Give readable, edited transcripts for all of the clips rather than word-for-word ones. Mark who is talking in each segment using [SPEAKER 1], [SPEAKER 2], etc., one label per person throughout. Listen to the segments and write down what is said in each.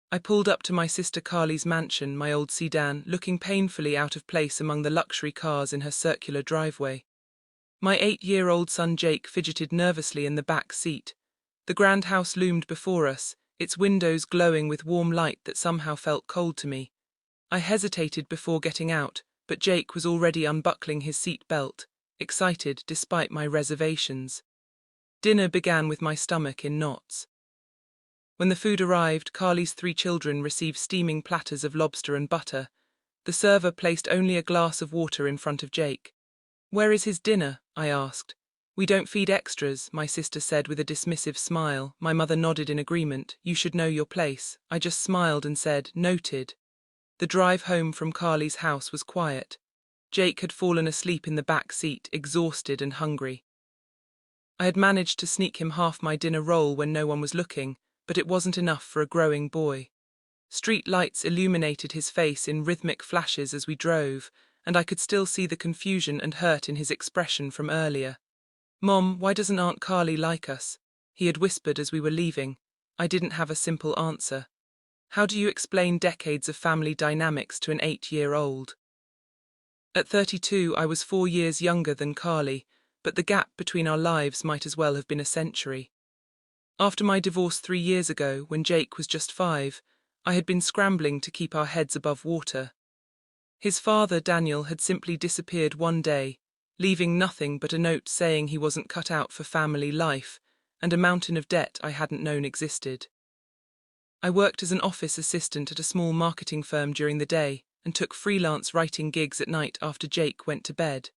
[SPEAKER 1] I pulled up to my sister Carly's mansion, my old sedan, looking painfully out of place among the luxury cars in her circular driveway. My 8-year-old son Jake fidgeted nervously in the back seat. The grand house loomed before us, its windows glowing with warm light that somehow felt cold to me. I hesitated before getting out, but Jake was already unbuckling his seat belt, excited despite my reservations. Dinner began with my stomach in knots. When the food arrived, Carly's 3 children received steaming platters of lobster and butter. The server placed only a glass of water in front of Jake. "Where is his dinner?" I asked. "We don't feed extras," my sister said with a dismissive smile. My mother nodded in agreement. "You should know your place." I just smiled and said, "Noted." The drive home from Carly's house was quiet. Jake had fallen asleep in the back seat, exhausted and hungry. I had managed to sneak him half my dinner roll when no one was looking, but it wasn't enough for a growing boy. Street lights illuminated his face in rhythmic flashes as we drove, and I could still see the confusion and hurt in his expression from earlier. "Mom, why doesn't Aunt Carly like us?" he had whispered as we were leaving. I didn't have a simple answer. How do you explain decades of family dynamics to an 8-year-old? At 32, I was 4 years younger than Carly, but the gap between our lives might as well have been a century. After my divorce 3 years ago, when Jake was just 5, I had been scrambling to keep our heads above water. His father, Daniel, had simply disappeared one day, leaving nothing but a note saying he wasn't cut out for family life, and a mountain of debt I hadn't known existed. I worked as an office assistant at a small marketing firm during the day, and took freelance writing gigs at night after Jake went to bed.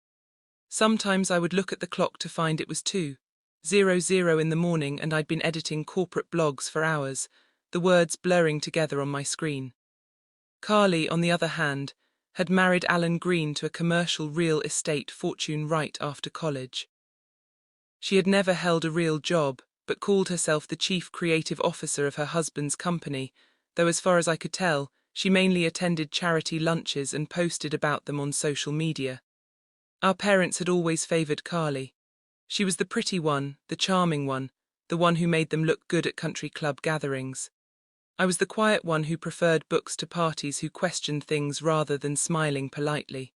[SPEAKER 1] Sometimes I would look at the clock to find it was 2:00 in the morning and I'd been editing corporate blogs for hours, the words blurring together on my screen. Carly, on the other hand, had married Alan Green to a commercial real estate fortune right after college. She had never held a real job, but called herself the chief creative officer of her husband's company, though as far as I could tell, she mainly attended charity lunches and posted about them on social media. Our parents had always favored Carly. She was the pretty one, the charming one, the one who made them look good at country club gatherings. I was the quiet one who preferred books to parties, who questioned things rather than smiling politely.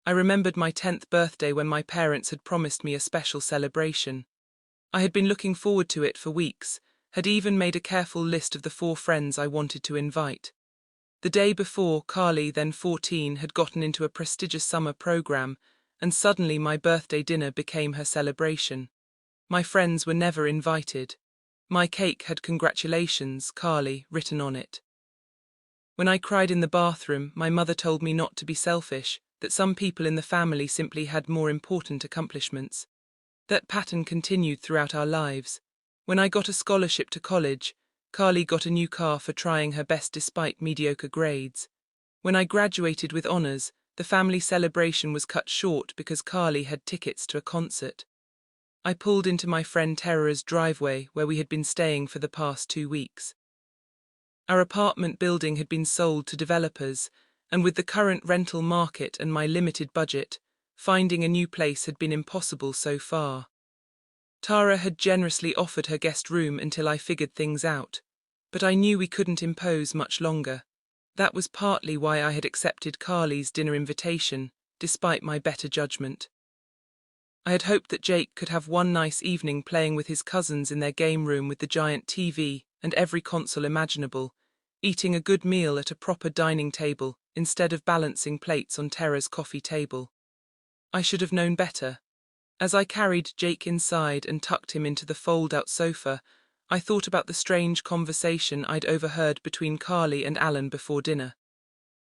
[SPEAKER 1] I remembered my 10th birthday when my parents had promised me a special celebration. I had been looking forward to it for weeks, had even made a careful list of the 4 friends I wanted to invite. The day before, Carly, then 14, had gotten into a prestigious summer program, and suddenly my birthday dinner became her celebration. My friends were never invited. My cake had "Congratulations, Carly" written on it. When I cried in the bathroom, my mother told me not to be selfish, that some people in the family simply had more important accomplishments. That pattern continued throughout our lives. When I got a scholarship to college, Carly got a new car for trying her best despite mediocre grades. When I graduated with honors, the family celebration was cut short because Carly had tickets to a concert. I pulled into my friend Tara's driveway, where we had been staying for the past 2 weeks. Our apartment building had been sold to developers, and with the current rental market and my limited budget, finding a new place had been impossible so far. Tara had generously offered her guest room until I figured things out, but I knew we couldn't impose much longer. That was partly why I had accepted Carly's dinner invitation, despite my better judgment. I had hoped that Jake could have one nice evening playing with his cousins in their game room with the giant TV and every console imaginable, eating a good meal at a proper dining table instead of balancing plates on Tara's coffee table. I should have known better. As I carried Jake inside and tucked him into the fold-out sofa, I thought about the strange conversation I'd overheard between Carly and Alan before dinner.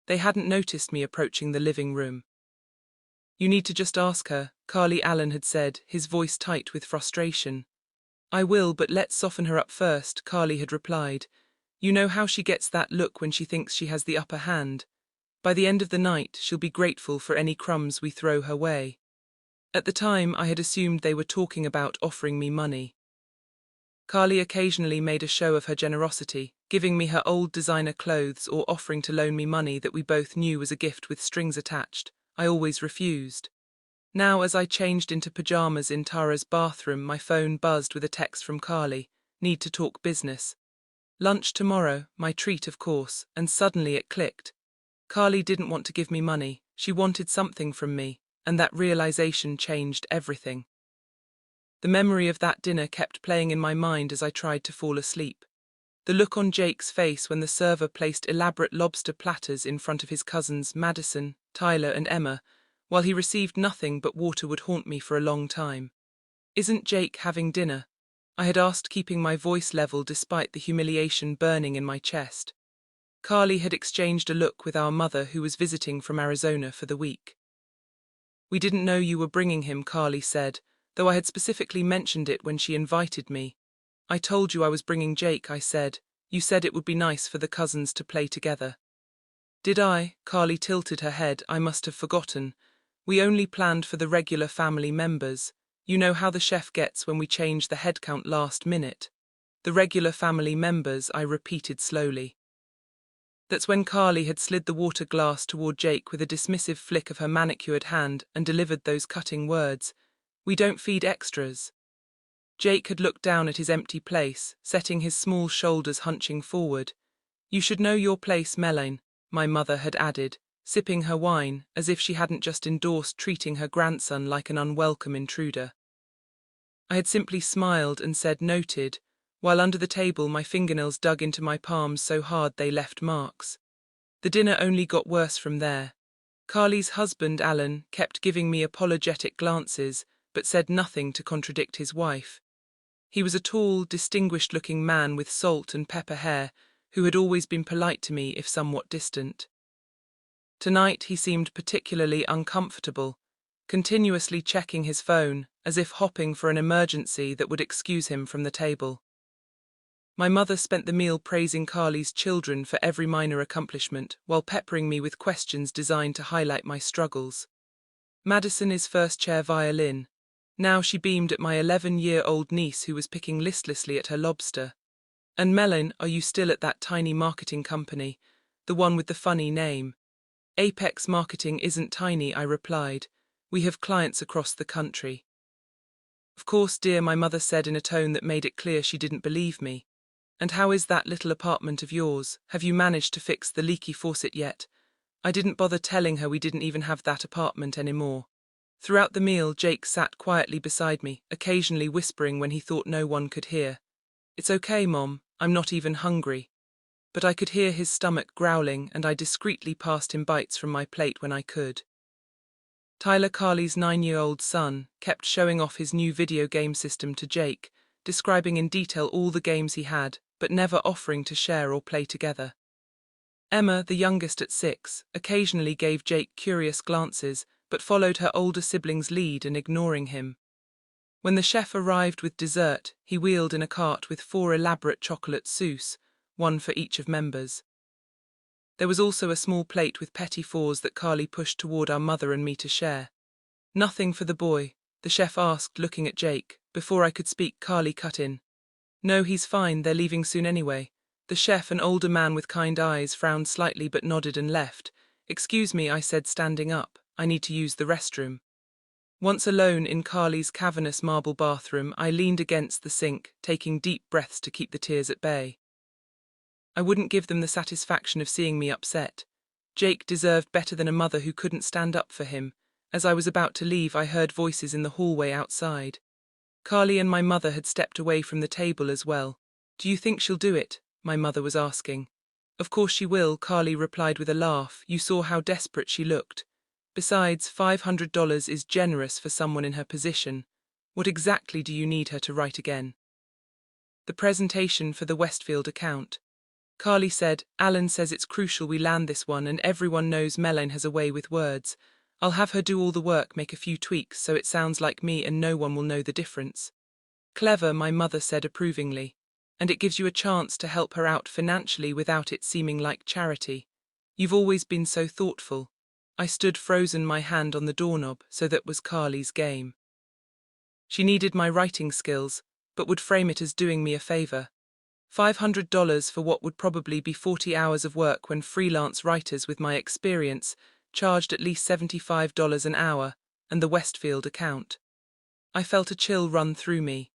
[SPEAKER 1] They hadn't noticed me approaching the living room. "You need to just ask her," Carly Allen had said, his voice tight with frustration. "I will, but let's soften her up first," Carly had replied. "You know how she gets that look when she thinks she has the upper hand. By the end of the night, she'll be grateful for any crumbs we throw her way." At the time, I had assumed they were talking about offering me money. Carly occasionally made a show of her generosity, giving me her old designer clothes or offering to loan me money that we both knew was a gift with strings attached. I always refused. Now, as I changed into pajamas in Tara's bathroom, my phone buzzed with a text from Carly. "Need to talk business." Lunch tomorrow, my treat of course, and suddenly it clicked. Carly didn't want to give me money, she wanted something from me, and that realization changed everything. The memory of that dinner kept playing in my mind as I tried to fall asleep. The look on Jake's face when the server placed elaborate lobster platters in front of his cousins Madison, Tyler and Emma, while he received nothing but water would haunt me for a long time. "Isn't Jake having dinner?" I had asked, keeping my voice level despite the humiliation burning in my chest. Carly had exchanged a look with our mother, who was visiting from Arizona for the week. "We didn't know you were bringing him," Carly said, though I had specifically mentioned it when she invited me. "I told you I was bringing Jake," I said. "You said it would be nice for the cousins to play together." "Did I?" Carly tilted her head. "I must have forgotten. We only planned for the regular family members. You know how the chef gets when we change the head count last minute." "The regular family members," I repeated slowly. That's when Carly had slid the water glass toward Jake with a dismissive flick of her manicured hand and delivered those cutting words, "We don't feed extras." Jake had looked down at his empty place, setting his small shoulders hunching forward. "You should know your place, Melaine," my mother had added, sipping her wine, as if she hadn't just endorsed treating her grandson like an unwelcome intruder. I had simply smiled and said noted, while under the table my fingernails dug into my palms so hard they left marks. The dinner only got worse from there. Carly's husband, Alan, kept giving me apologetic glances, but said nothing to contradict his wife. He was a tall, distinguished-looking man with salt and pepper hair, who had always been polite to me if somewhat distant. Tonight he seemed particularly uncomfortable, continuously checking his phone, as if hoping for an emergency that would excuse him from the table. My mother spent the meal praising Carly's children for every minor accomplishment, while peppering me with questions designed to highlight my struggles. Madison is first chair violin. Now she beamed at my 11-year-old niece who was picking listlessly at her lobster. "And Melaine, are you still at that tiny marketing company, the one with the funny name?" "Apex Marketing isn't tiny," I replied. "We have clients across the country." "Of course, dear," my mother said in a tone that made it clear she didn't believe me. "And how is that little apartment of yours? Have you managed to fix the leaky faucet yet?" I didn't bother telling her we didn't even have that apartment anymore. Throughout the meal, Jake sat quietly beside me, occasionally whispering when he thought no one could hear. "It's okay, Mom, I'm not even hungry." But I could hear his stomach growling, and I discreetly passed him bites from my plate when I could. Tyler, Carly's 9-year-old son, kept showing off his new video game system to Jake, describing in detail all the games he had, but never offering to share or play together. Emma, the youngest at 6, occasionally gave Jake curious glances, but followed her older sibling's lead in ignoring him. When the chef arrived with dessert, he wheeled in a cart with 4 elaborate chocolate sousse, one for each of members. There was also a small plate with petit fours that Carly pushed toward our mother and me to share. "Nothing for the boy?" the chef asked, looking at Jake. Before I could speak, Carly cut in. "No, he's fine, they're leaving soon anyway." The chef, an older man with kind eyes, frowned slightly but nodded and left. "Excuse me," I said, standing up. "I need to use the restroom." Once alone in Carly's cavernous marble bathroom, I leaned against the sink, taking deep breaths to keep the tears at bay. I wouldn't give them the satisfaction of seeing me upset. Jake deserved better than a mother who couldn't stand up for him. As I was about to leave, I heard voices in the hallway outside. Carly and my mother had stepped away from the table as well. "Do you think she'll do it?" my mother was asking. "Of course she will," Carly replied with a laugh. "You saw how desperate she looked. Besides, $500 is generous for someone in her position. What exactly do you need her to write again?" "The presentation for the Westfield account." Carly said. "Alan says it's crucial we land this one, and everyone knows Melaine has a way with words. I'll have her do all the work, make a few tweaks so it sounds like me and no one will know the difference." "Clever," my mother said approvingly. "And it gives you a chance to help her out financially without it seeming like charity. You've always been so thoughtful." I stood frozen, my hand on the doorknob, so that was Carly's game. She needed my writing skills, but would frame it as doing me a favor. $500 for what would probably be 40 hours of work when freelance writers with my experience charged at least $75 an hour, and the Westfield account. I felt a chill run through me.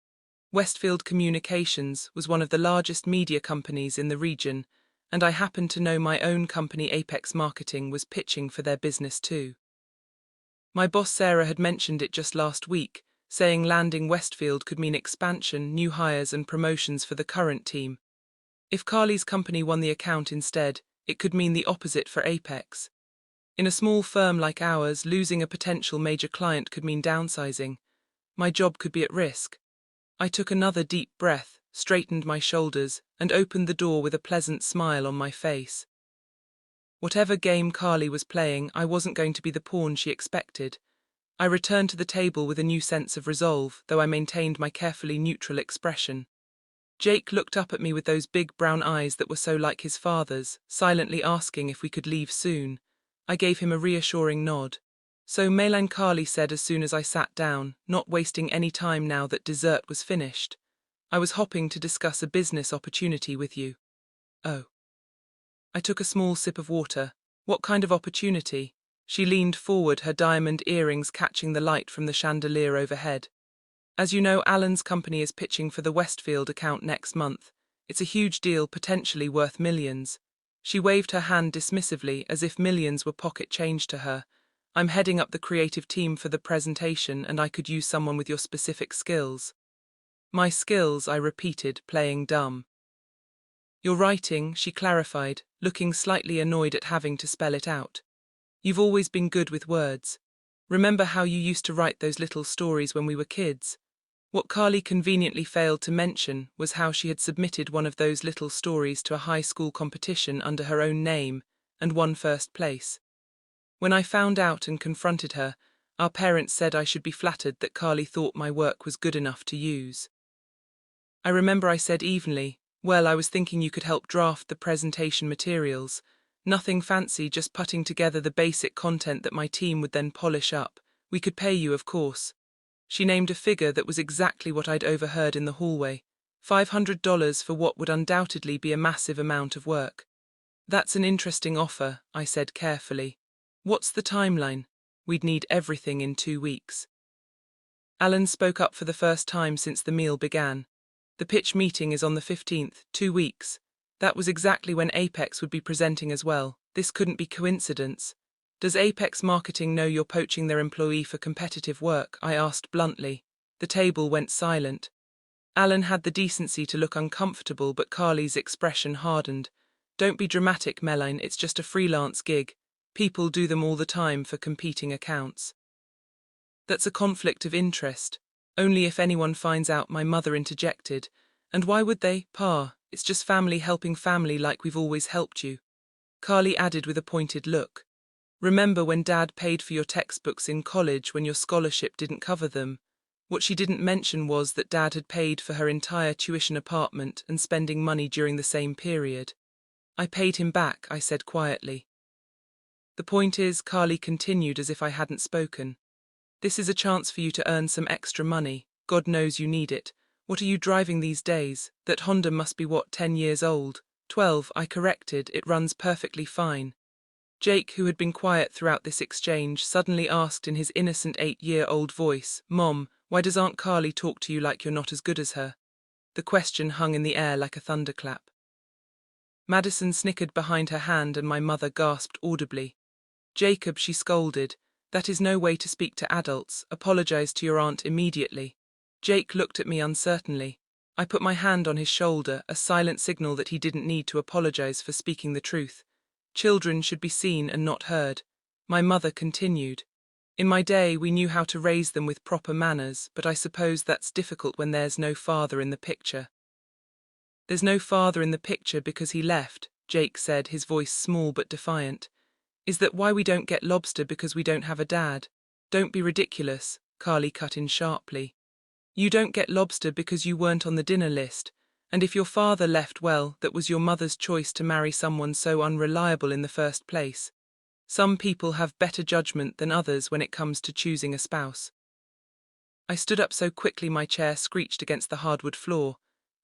[SPEAKER 1] Westfield Communications was one of the largest media companies in the region, and I happened to know my own company Apex Marketing was pitching for their business too. My boss Sarah had mentioned it just last week, saying landing Westfield could mean expansion, new hires and promotions for the current team. If Carly's company won the account instead, it could mean the opposite for Apex. In a small firm like ours, losing a potential major client could mean downsizing. My job could be at risk. I took another deep breath, straightened my shoulders, and opened the door with a pleasant smile on my face. Whatever game Carly was playing, I wasn't going to be the pawn she expected. I returned to the table with a new sense of resolve, though I maintained my carefully neutral expression. Jake looked up at me with those big brown eyes that were so like his father's, silently asking if we could leave soon. I gave him a reassuring nod. So Melan, Carly said as soon as I sat down, not wasting any time now that dessert was finished. I was hoping to discuss a business opportunity with you. Oh. I took a small sip of water. What kind of opportunity? She leaned forward, her diamond earrings catching the light from the chandelier overhead. As you know, Alan's company is pitching for the Westfield account next month. It's a huge deal, potentially worth millions. She waved her hand dismissively, as if millions were pocket change to her. I'm heading up the creative team for the presentation, and I could use someone with your specific skills. My skills, I repeated, playing dumb. Your writing, she clarified, looking slightly annoyed at having to spell it out. You've always been good with words. Remember how you used to write those little stories when we were kids? What Carly conveniently failed to mention was how she had submitted one of those little stories to a high school competition under her own name and won first place. When I found out and confronted her, our parents said I should be flattered that Carly thought my work was good enough to use. I remember I said evenly, well, I was thinking you could help draft the presentation materials. Nothing fancy, just putting together the basic content that my team would then polish up. We could pay you, of course. She named a figure that was exactly what I'd overheard in the hallway. $500 for what would undoubtedly be a massive amount of work. That's an interesting offer, I said carefully. What's the timeline? We'd need everything in 2 weeks. Alan spoke up for the first time since the meal began. The pitch meeting is on the 15th, 2 weeks. That was exactly when Apex would be presenting as well. This couldn't be coincidence. Does Apex Marketing know you're poaching their employee for competitive work? I asked bluntly. The table went silent. Alan had the decency to look uncomfortable, but Carly's expression hardened. Don't be dramatic, Meline, it's just a freelance gig. People do them all the time for competing accounts. That's a conflict of interest. Only if anyone finds out, my mother interjected. And why would they, Pa? It's just family helping family like we've always helped you. Carly added with a pointed look. Remember when Dad paid for your textbooks in college when your scholarship didn't cover them? What she didn't mention was that Dad had paid for her entire tuition apartment and spending money during the same period. I paid him back, I said quietly. The point is, Carly continued as if I hadn't spoken. This is a chance for you to earn some extra money. God knows you need it. What are you driving these days? That Honda must be 10 years old? 12, I corrected, it runs perfectly fine. Jake, who had been quiet throughout this exchange, suddenly asked in his innocent 8-year-old voice, Mom, why does Aunt Carly talk to you like you're not as good as her? The question hung in the air like a thunderclap. Madison snickered behind her hand and my mother gasped audibly. Jacob, she scolded, that is no way to speak to adults. Apologize to your aunt immediately. Jake looked at me uncertainly. I put my hand on his shoulder, a silent signal that he didn't need to apologize for speaking the truth. Children should be seen and not heard. My mother continued. In my day, we knew how to raise them with proper manners, but I suppose that's difficult when there's no father in the picture. There's no father in the picture because he left, Jake said, his voice small but defiant. Is that why we don't get Lobster, because we don't have a dad? Don't be ridiculous, Carly cut in sharply. You don't get Lobster because you weren't on the dinner list, and if your father left, well, that was your mother's choice to marry someone so unreliable in the first place. Some people have better judgment than others when it comes to choosing a spouse. I stood up so quickly my chair screeched against the hardwood floor.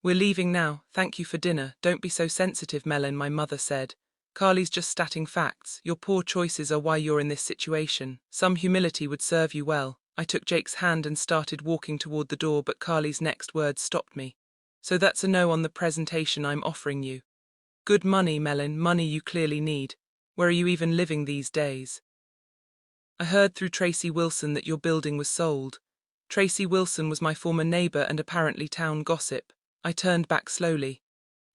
[SPEAKER 1] We're leaving now, thank you for dinner. Don't be so sensitive, Melon, my mother said. Carly's just stating facts. Your poor choices are why you're in this situation. Some humility would serve you well. I took Jake's hand and started walking toward the door, but Carly's next words stopped me. So that's a no on the presentation I'm offering you. Good money, Melon, money you clearly need. Where are you even living these days? I heard through Tracy Wilson that your building was sold. Tracy Wilson was my former neighbor and apparently town gossip. I turned back slowly.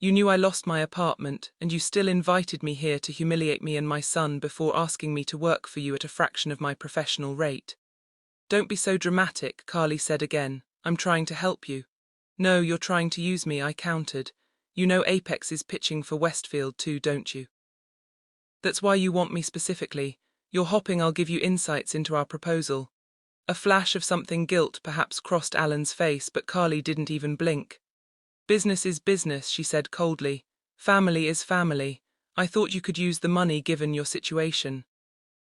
[SPEAKER 1] You knew I lost my apartment, and you still invited me here to humiliate me and my son before asking me to work for you at a fraction of my professional rate. Don't be so dramatic, Carly said again. I'm trying to help you. No, you're trying to use me, I countered. You know Apex is pitching for Westfield too, don't you? That's why you want me specifically. You're hopping, I'll give you insights into our proposal. A flash of something guilt perhaps crossed Alan's face, but Carly didn't even blink. Business is business, she said coldly. Family is family. I thought you could use the money given your situation.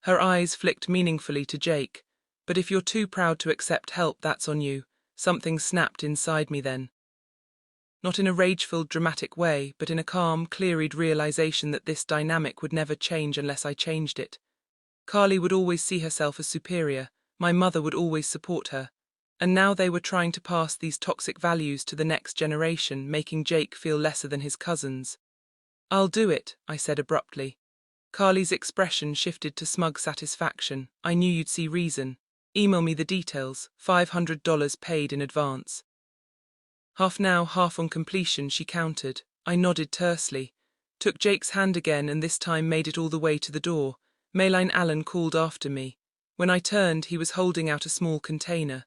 [SPEAKER 1] Her eyes flicked meaningfully to Jake. But if you're too proud to accept help, that's on you. Something snapped inside me then. Not in a rage-filled dramatic way, but in a calm, clear-eyed realization that this dynamic would never change unless I changed it. Carly would always see herself as superior, my mother would always support her, and now they were trying to pass these toxic values to the next generation, making Jake feel lesser than his cousins. I'll do it, I said abruptly. Carly's expression shifted to smug satisfaction. I knew you'd see reason. Email me the details, $500 paid in advance. Half now, half on completion, she countered. I nodded tersely, took Jake's hand again and this time made it all the way to the door. Maylene Allen called after me. When I turned, he was holding out a small container.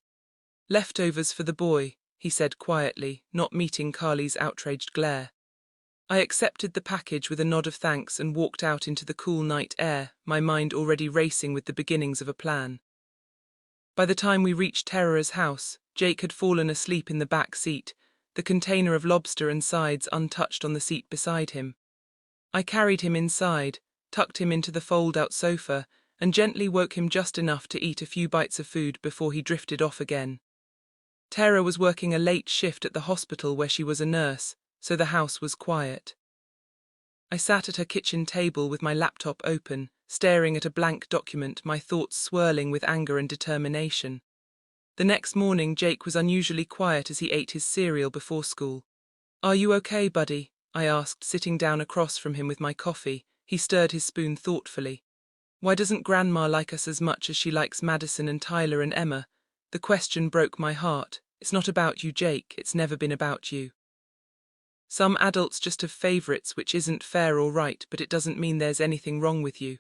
[SPEAKER 1] Leftovers for the boy, he said quietly, not meeting Carly's outraged glare. I accepted the package with a nod of thanks and walked out into the cool night air, my mind already racing with the beginnings of a plan. By the time we reached Terror's house, Jake had fallen asleep in the back seat, the container of lobster and sides untouched on the seat beside him. I carried him inside, tucked him into the fold-out sofa, and gently woke him just enough to eat a few bites of food before he drifted off again. Tara was working a late shift at the hospital where she was a nurse, so the house was quiet. I sat at her kitchen table with my laptop open, staring at a blank document, my thoughts swirling with anger and determination. The next morning, Jake was unusually quiet as he ate his cereal before school. Are you okay, buddy? I asked, sitting down across from him with my coffee. He stirred his spoon thoughtfully. Why doesn't Grandma like us as much as she likes Madison and Tyler and Emma? The question broke my heart. It's not about you, Jake. It's never been about you. Some adults just have favorites, which isn't fair or right, but it doesn't mean there's anything wrong with you.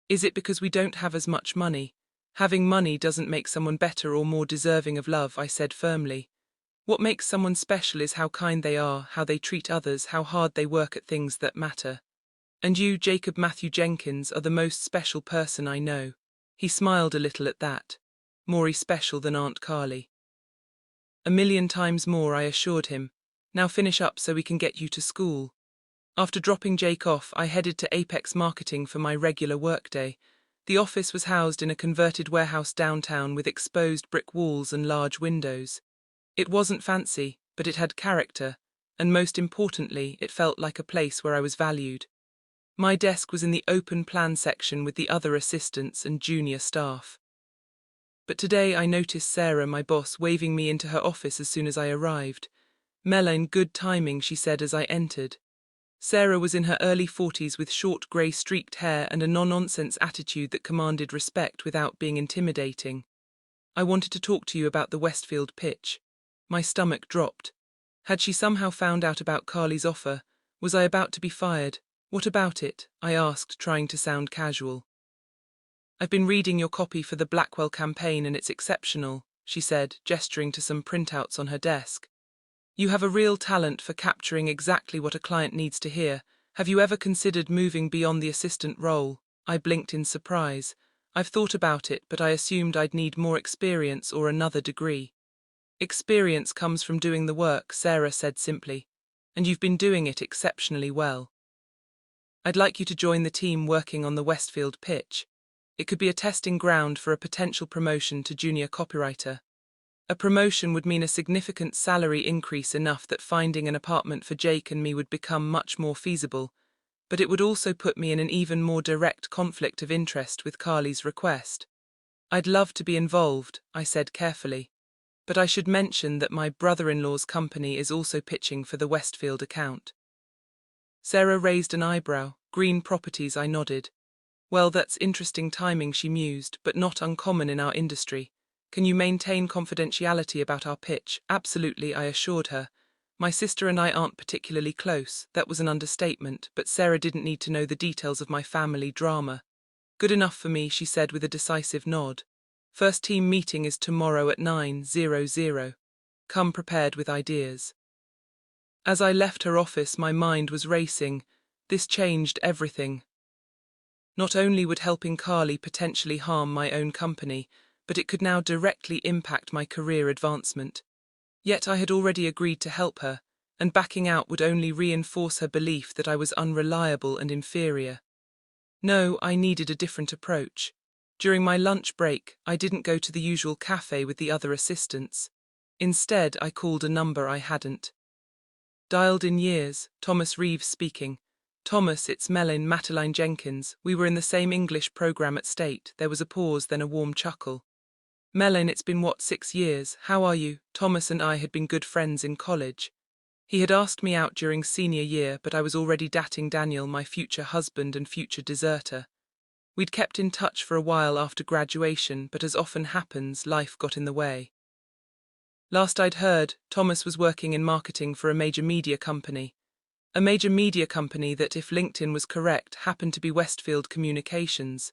[SPEAKER 1] Is it because we don't have as much money? Having money doesn't make someone better or more deserving of love, I said firmly. What makes someone special is how kind they are, how they treat others, how hard they work at things that matter. And you, Jacob Matthew Jenkins, are the most special person I know. He smiled a little at that. More special than Aunt Carly. A million times more, I assured him. Now finish up so we can get you to school. After dropping Jake off, I headed to Apex Marketing for my regular workday. The office was housed in a converted warehouse downtown with exposed brick walls and large windows. It wasn't fancy, but it had character, and most importantly, it felt like a place where I was valued. My desk was in the open plan section with the other assistants and junior staff. But today I noticed Sarah, my boss, waving me into her office as soon as I arrived. Melanie, good timing, she said as I entered. Sarah was in her early 40s with short grey streaked hair and a no-nonsense attitude that commanded respect without being intimidating. I wanted to talk to you about the Westfield pitch. My stomach dropped. Had she somehow found out about Carly's offer? Was I about to be fired? What about it? I asked, trying to sound casual. I've been reading your copy for the Blackwell campaign and it's exceptional, she said, gesturing to some printouts on her desk. You have a real talent for capturing exactly what a client needs to hear. Have you ever considered moving beyond the assistant role? I blinked in surprise. I've thought about it, but I assumed I'd need more experience or another degree. Experience comes from doing the work, Sarah said simply. And you've been doing it exceptionally well. I'd like you to join the team working on the Westfield pitch. It could be a testing ground for a potential promotion to junior copywriter. A promotion would mean a significant salary increase, enough that finding an apartment for Jake and me would become much more feasible, but it would also put me in an even more direct conflict of interest with Carly's request. I'd love to be involved, I said carefully. But I should mention that my brother-in-law's company is also pitching for the Westfield account. Sarah raised an eyebrow. Green properties, I nodded. Well, that's interesting timing, she mused, but not uncommon in our industry. Can you maintain confidentiality about our pitch? Absolutely, I assured her. My sister and I aren't particularly close. That was an understatement, but Sarah didn't need to know the details of my family drama. Good enough for me, she said with a decisive nod. First team meeting is tomorrow at 9:00. Come prepared with ideas. As I left her office, my mind was racing. This changed everything. Not only would helping Carly potentially harm my own company, but it could now directly impact my career advancement. Yet I had already agreed to help her, and backing out would only reinforce her belief that I was unreliable and inferior. No, I needed a different approach. During my lunch break, I didn't go to the usual cafe with the other assistants. Instead, I called a number I hadn't dialed in years. Thomas Reeves speaking. Thomas, it's Madeline Jenkins. We were in the same English program at State. There was a pause, then a warm chuckle. Melon, it's been 6 years. How are you? Thomas and I had been good friends in college. He had asked me out during senior year, but I was already dating Daniel, my future husband and future deserter. We'd kept in touch for a while after graduation, but as often happens, life got in the way. Last I'd heard, Thomas was working in marketing for a major media company. A major media company that, if LinkedIn was correct, happened to be Westfield Communications.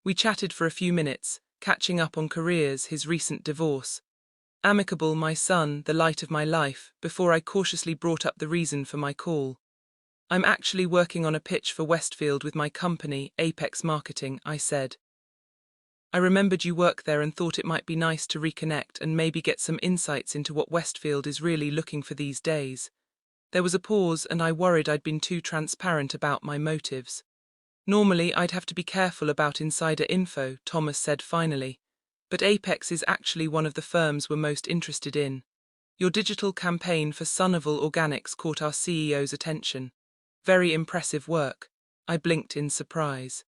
[SPEAKER 1] We chatted for a few minutes, catching up on careers, his recent divorce. Amicable, my son, the light of my life, before I cautiously brought up the reason for my call. I'm actually working on a pitch for Westfield with my company, Apex Marketing, I said. I remembered you work there and thought it might be nice to reconnect and maybe get some insights into what Westfield is really looking for these days. There was a pause, and I worried I'd been too transparent about my motives. Normally, I'd have to be careful about insider info, Thomas said finally. But Apex is actually one of the firms we're most interested in. Your digital campaign for Sunnival Organics caught our CEO's attention. Very impressive work. I blinked in surprise.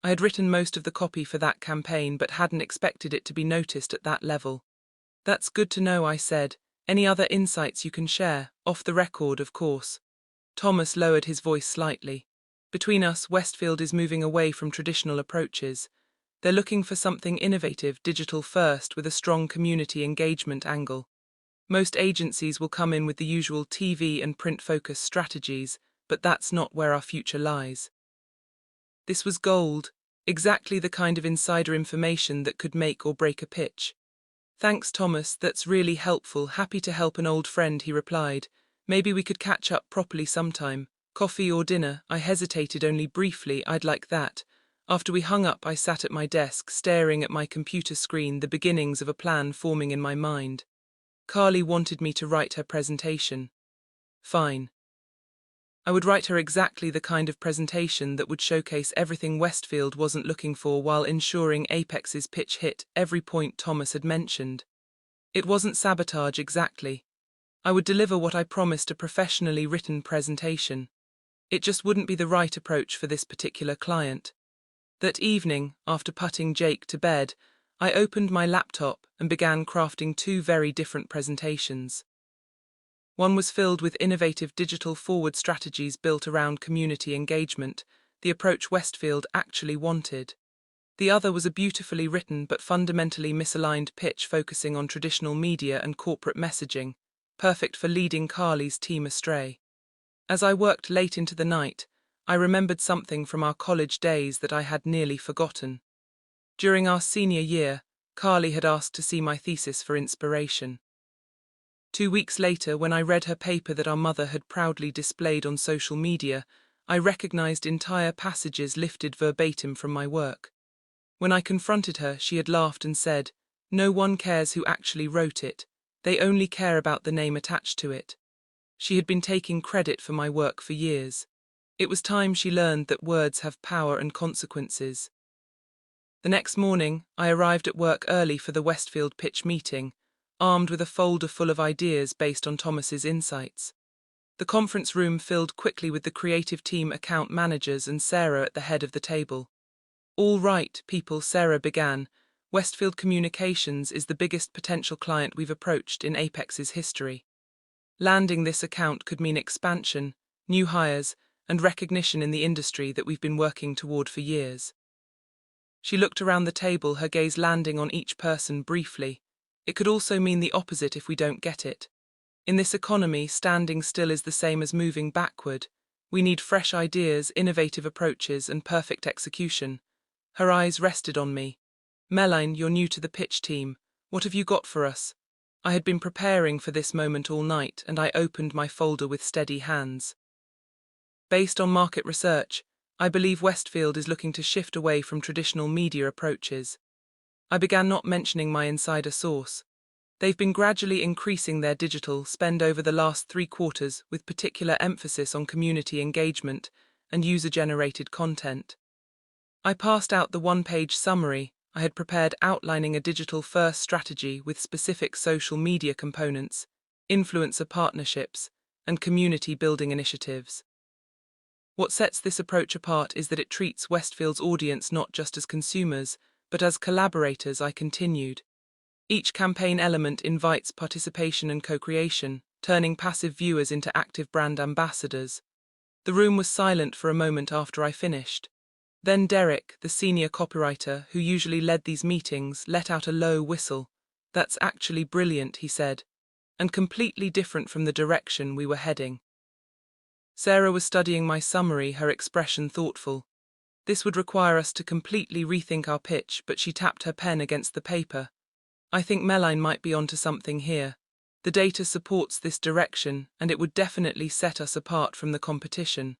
[SPEAKER 1] I had written most of the copy for that campaign but hadn't expected it to be noticed at that level. That's good to know, I said. Any other insights you can share? Off the record, of course. Thomas lowered his voice slightly. Between us, Westfield is moving away from traditional approaches. They're looking for something innovative, digital first, with a strong community engagement angle. Most agencies will come in with the usual TV and print-focused strategies, but that's not where our future lies. This was gold, exactly the kind of insider information that could make or break a pitch. Thanks, Thomas, that's really helpful. Happy to help an old friend, he replied. Maybe we could catch up properly sometime. Coffee or dinner? I hesitated only briefly. I'd like that. After we hung up, I sat at my desk, staring at my computer screen, the beginnings of a plan forming in my mind. Carly wanted me to write her presentation. Fine. I would write her exactly the kind of presentation that would showcase everything Westfield wasn't looking for while ensuring Apex's pitch hit every point Thomas had mentioned. It wasn't sabotage exactly. I would deliver what I promised, a professionally written presentation. It just wouldn't be the right approach for this particular client. That evening, after putting Jake to bed, I opened my laptop and began crafting 2 very different presentations. One was filled with innovative digital forward strategies built around community engagement, the approach Westfield actually wanted. The other was a beautifully written but fundamentally misaligned pitch focusing on traditional media and corporate messaging, perfect for leading Carly's team astray. As I worked late into the night, I remembered something from our college days that I had nearly forgotten. During our senior year, Carly had asked to see my thesis for inspiration. 2 weeks later, when I read her paper that our mother had proudly displayed on social media, I recognized entire passages lifted verbatim from my work. When I confronted her, she had laughed and said, "No one cares who actually wrote it. They only care about the name attached to it." She had been taking credit for my work for years. It was time she learned that words have power and consequences. The next morning, I arrived at work early for the Westfield pitch meeting, armed with a folder full of ideas based on Thomas's insights. The conference room filled quickly with the creative team, account managers, and Sarah at the head of the table. All right, people, Sarah began. Westfield Communications is the biggest potential client we've approached in Apex's history. Landing this account could mean expansion, new hires, and recognition in the industry that we've been working toward for years. She looked around the table, her gaze landing on each person briefly. It could also mean the opposite if we don't get it. In this economy, standing still is the same as moving backward. We need fresh ideas, innovative approaches, and perfect execution. Her eyes rested on me. Meline, you're new to the pitch team. What have you got for us? I had been preparing for this moment all night, and I opened my folder with steady hands. Based on market research, I believe Westfield is looking to shift away from traditional media approaches. I began not mentioning my insider source. They've been gradually increasing their digital spend over the last 3 quarters, with particular emphasis on community engagement and user-generated content. I passed out the one-page summary I had prepared outlining a digital-first strategy with specific social media components, influencer partnerships, and community-building initiatives. What sets this approach apart is that it treats Westfield's audience not just as consumers, but as collaborators, I continued. Each campaign element invites participation and co-creation, turning passive viewers into active brand ambassadors. The room was silent for a moment after I finished. Then Derek, the senior copywriter who usually led these meetings, let out a low whistle. "That's actually brilliant," he said, "and completely different from the direction we were heading." Sarah was studying my summary, her expression thoughtful. This would require us to completely rethink our pitch, but she tapped her pen against the paper. "I think Meline might be onto something here. The data supports this direction, and it would definitely set us apart from the competition."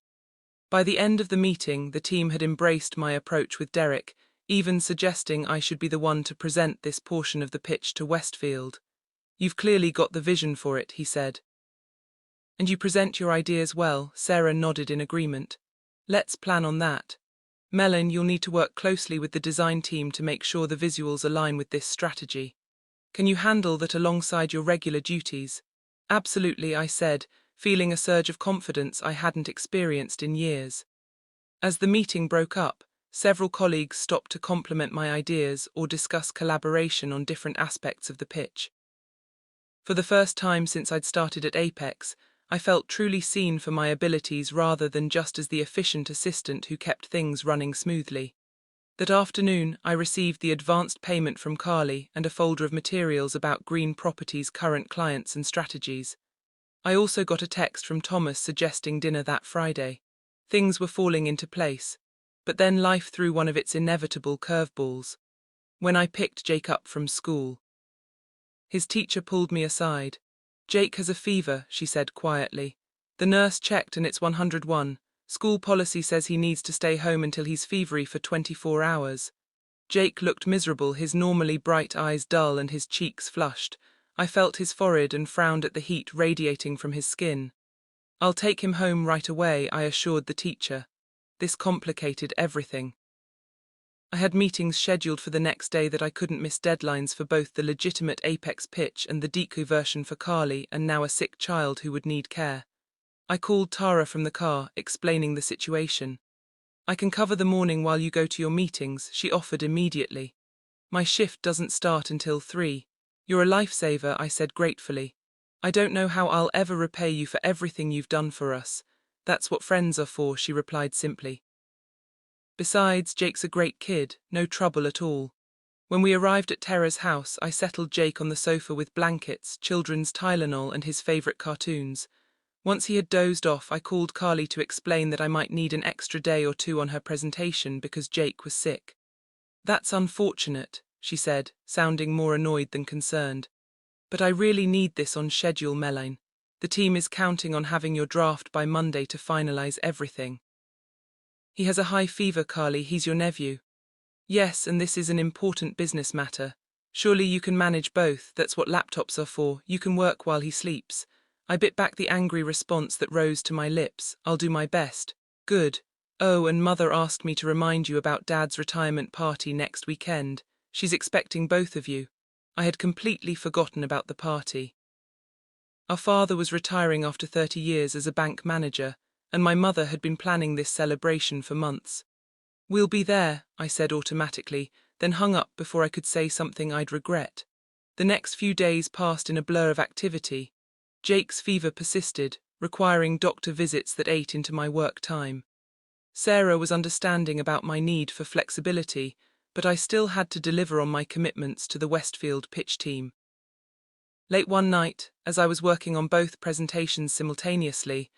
[SPEAKER 1] By the end of the meeting, the team had embraced my approach with Derek, even suggesting I should be the one to present this portion of the pitch to Westfield. "You've clearly got the vision for it," he said. "And you present your ideas well," Sarah nodded in agreement. "Let's plan on that. Meline, you'll need to work closely with the design team to make sure the visuals align with this strategy. Can you handle that alongside your regular duties?" "Absolutely," I said, feeling a surge of confidence I hadn't experienced in years. As the meeting broke up, several colleagues stopped to compliment my ideas or discuss collaboration on different aspects of the pitch. For the first time since I'd started at Apex, I felt truly seen for my abilities rather than just as the efficient assistant who kept things running smoothly. That afternoon, I received the advanced payment from Carly and a folder of materials about Green Properties' current clients and strategies. I also got a text from Thomas suggesting dinner that Friday. Things were falling into place, but then life threw one of its inevitable curveballs. When I picked Jake up from school, his teacher pulled me aside. "Jake has a fever," she said quietly. "The nurse checked and it's 101. School policy says he needs to stay home until he's fevery for 24 hours. Jake looked miserable, his normally bright eyes dull and his cheeks flushed. I felt his forehead and frowned at the heat radiating from his skin. "I'll take him home right away," I assured the teacher. This complicated everything. I had meetings scheduled for the next day that I couldn't miss, deadlines for both the legitimate Apex pitch and the Deku version for Carly, and now a sick child who would need care. I called Tara from the car, explaining the situation. "I can cover the morning while you go to your meetings," she offered immediately. "My shift doesn't start until 3. "You're a lifesaver," I said gratefully. "I don't know how I'll ever repay you for everything you've done for us." "That's what friends are for," she replied simply. "Besides, Jake's a great kid, no trouble at all." When we arrived at Tara's house, I settled Jake on the sofa with blankets, children's Tylenol, and his favorite cartoons. Once he had dozed off, I called Carly to explain that I might need an extra day or 2 on her presentation because Jake was sick. "That's unfortunate," she said, sounding more annoyed than concerned. "But I really need this on schedule, Meline. The team is counting on having your draft by Monday to finalize everything." "He has a high fever, Carly. He's your nephew." "Yes, and this is an important business matter. Surely you can manage both. That's what laptops are for. You can work while he sleeps." I bit back the angry response that rose to my lips. "I'll do my best." "Good. Oh, and Mother asked me to remind you about Dad's retirement party next weekend. She's expecting both of you." I had completely forgotten about the party. Our father was retiring after 30 years as a bank manager, and my mother had been planning this celebration for months. "We'll be there," I said automatically, then hung up before I could say something I'd regret. The next few days passed in a blur of activity. Jake's fever persisted, requiring doctor visits that ate into my work time. Sarah was understanding about my need for flexibility, but I still had to deliver on my commitments to the Westfield pitch team. Late one night, as I was working on both presentations simultaneously,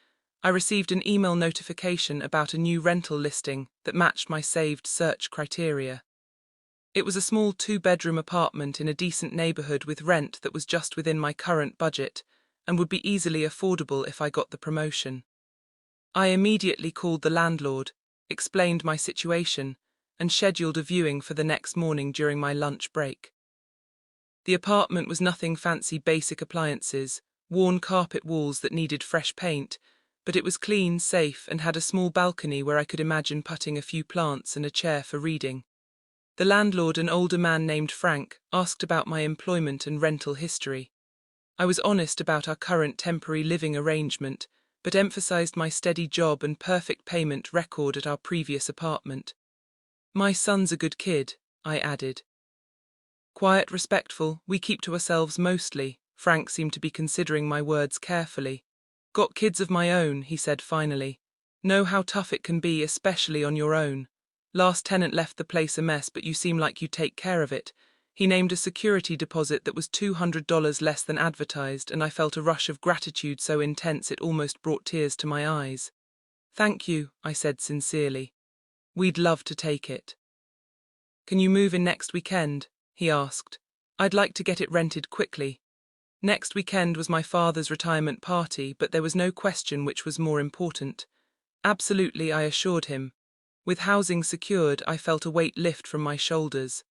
[SPEAKER 1] I received an email notification about a new rental listing that matched my saved search criteria. It was a small two-bedroom apartment in a decent neighborhood with rent that was just within my current budget and would be easily affordable if I got the promotion. I immediately called the landlord, explained my situation, and scheduled a viewing for the next morning during my lunch break. The apartment was nothing fancy, basic appliances, worn carpet walls that needed fresh paint, but it was clean, safe, and had a small balcony where I could imagine putting a few plants and a chair for reading. The landlord, an older man named Frank, asked about my employment and rental history. I was honest about our current temporary living arrangement, but emphasized my steady job and perfect payment record at our previous apartment. "My son's a good kid," I added. "Quiet, respectful, we keep to ourselves mostly." Frank seemed to be considering my words carefully. "Got kids of my own," he said finally. "Know how tough it can be, especially on your own. Last tenant left the place a mess, but you seem like you take care of it." He named a security deposit that was $200 less than advertised, and I felt a rush of gratitude so intense it almost brought tears to my eyes. "Thank you," I said sincerely. "We'd love to take it." "Can you move in next weekend?" he asked. "I'd like to get it rented quickly." Next weekend was my father's retirement party, but there was no question which was more important. "Absolutely," I assured him. With housing secured, I felt a weight lift from my shoulders.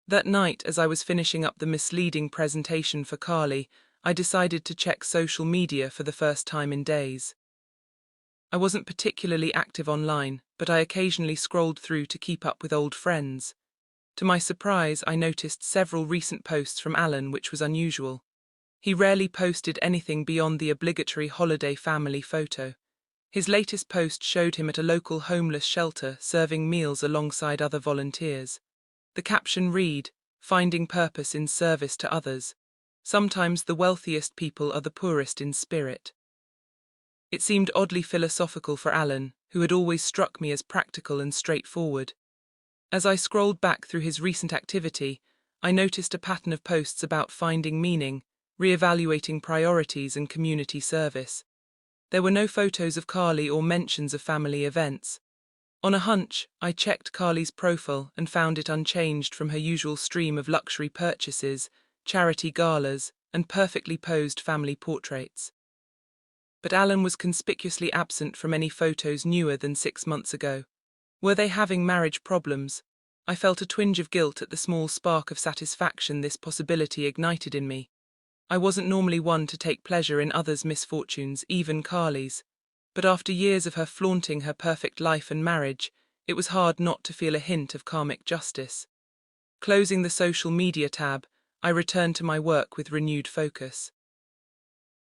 [SPEAKER 1] That night, as I was finishing up the misleading presentation for Carly, I decided to check social media for the first time in days. I wasn't particularly active online, but I occasionally scrolled through to keep up with old friends. To my surprise, I noticed several recent posts from Alan, which was unusual. He rarely posted anything beyond the obligatory holiday family photo. His latest post showed him at a local homeless shelter serving meals alongside other volunteers. The caption read, "Finding purpose in service to others. Sometimes the wealthiest people are the poorest in spirit." It seemed oddly philosophical for Alan, who had always struck me as practical and straightforward. As I scrolled back through his recent activity, I noticed a pattern of posts about finding meaning, reevaluating priorities, and community service. There were no photos of Carly or mentions of family events. On a hunch, I checked Carly's profile and found it unchanged from her usual stream of luxury purchases, charity galas, and perfectly posed family portraits. But Alan was conspicuously absent from any photos newer than 6 months ago. Were they having marriage problems? I felt a twinge of guilt at the small spark of satisfaction this possibility ignited in me. I wasn't normally one to take pleasure in others' misfortunes, even Carly's. But after years of her flaunting her perfect life and marriage, it was hard not to feel a hint of karmic justice. Closing the social media tab, I returned to my work with renewed focus.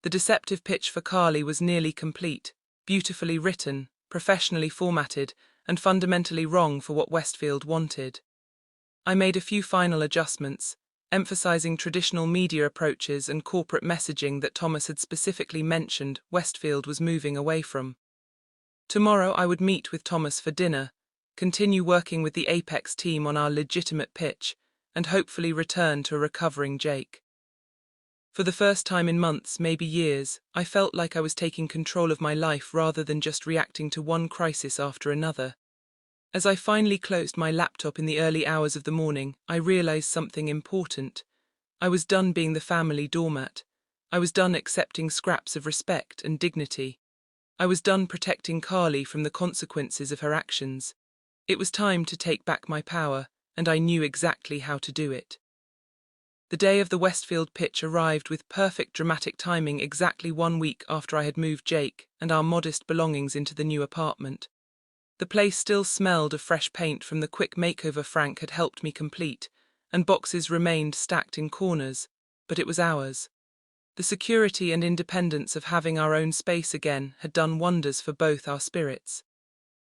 [SPEAKER 1] The deceptive pitch for Carly was nearly complete, beautifully written, professionally formatted, and fundamentally wrong for what Westfield wanted. I made a few final adjustments, emphasizing traditional media approaches and corporate messaging that Thomas had specifically mentioned Westfield was moving away from. Tomorrow I would meet with Thomas for dinner, continue working with the Apex team on our legitimate pitch, and hopefully return to a recovering Jake. For the first time in months, maybe years, I felt like I was taking control of my life rather than just reacting to one crisis after another. As I finally closed my laptop in the early hours of the morning, I realized something important. I was done being the family doormat. I was done accepting scraps of respect and dignity. I was done protecting Carly from the consequences of her actions. It was time to take back my power, and I knew exactly how to do it. The day of the Westfield pitch arrived with perfect dramatic timing, exactly 1 week after I had moved Jake and our modest belongings into the new apartment. The place still smelled of fresh paint from the quick makeover Frank had helped me complete, and boxes remained stacked in corners, but it was ours. The security and independence of having our own space again had done wonders for both our spirits.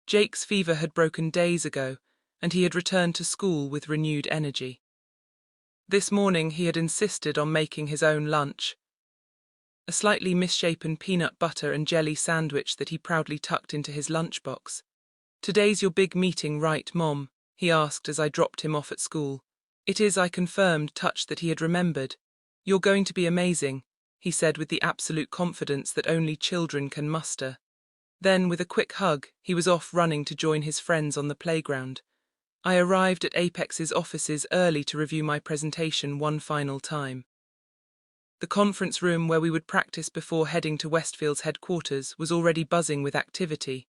[SPEAKER 1] Jake's fever had broken days ago, and he had returned to school with renewed energy. This morning he had insisted on making his own lunch. A slightly misshapen peanut butter and jelly sandwich that he proudly tucked into his lunchbox. "Today's your big meeting, right, Mom?" he asked as I dropped him off at school. "It is," I confirmed, touched that he had remembered. "You're going to be amazing," he said with the absolute confidence that only children can muster. Then, with a quick hug, he was off running to join his friends on the playground. I arrived at Apex's offices early to review my presentation one final time. The conference room where we would practice before heading to Westfield's headquarters was already buzzing with activity.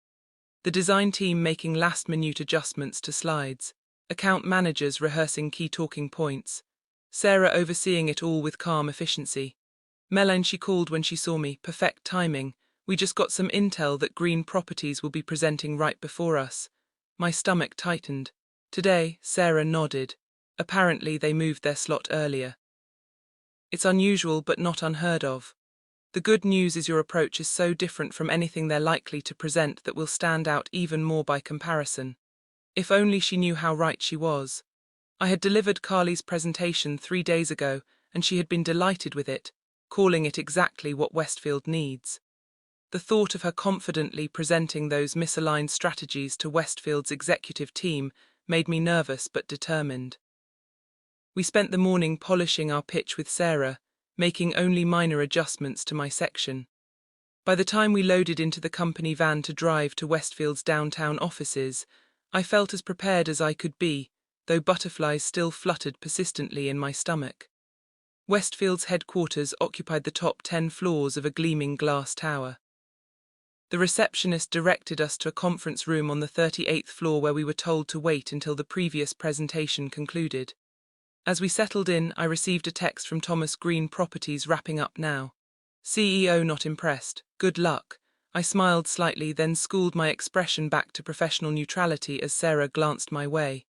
[SPEAKER 1] The design team making last-minute adjustments to slides, account managers rehearsing key talking points, Sarah overseeing it all with calm efficiency. "Melaine," she called when she saw me, perfect timing. "We just got some intel that Green Properties will be presenting right before us." My stomach tightened. "Today," Sarah nodded. "Apparently they moved their slot earlier. It's unusual but not unheard of. The good news is your approach is so different from anything they're likely to present that will stand out even more by comparison." If only she knew how right she was. I had delivered Carly's presentation 3 days ago, and she had been delighted with it, calling it exactly what Westfield needs. The thought of her confidently presenting those misaligned strategies to Westfield's executive team made me nervous but determined. We spent the morning polishing our pitch with Sarah, making only minor adjustments to my section. By the time we loaded into the company van to drive to Westfield's downtown offices, I felt as prepared as I could be, though butterflies still fluttered persistently in my stomach. Westfield's headquarters occupied the top 10 floors of a gleaming glass tower. The receptionist directed us to a conference room on the 38th floor where we were told to wait until the previous presentation concluded. As we settled in, I received a text from Thomas. "Green Properties wrapping up now. CEO not impressed. Good luck." I smiled slightly, then schooled my expression back to professional neutrality as Sarah glanced my way.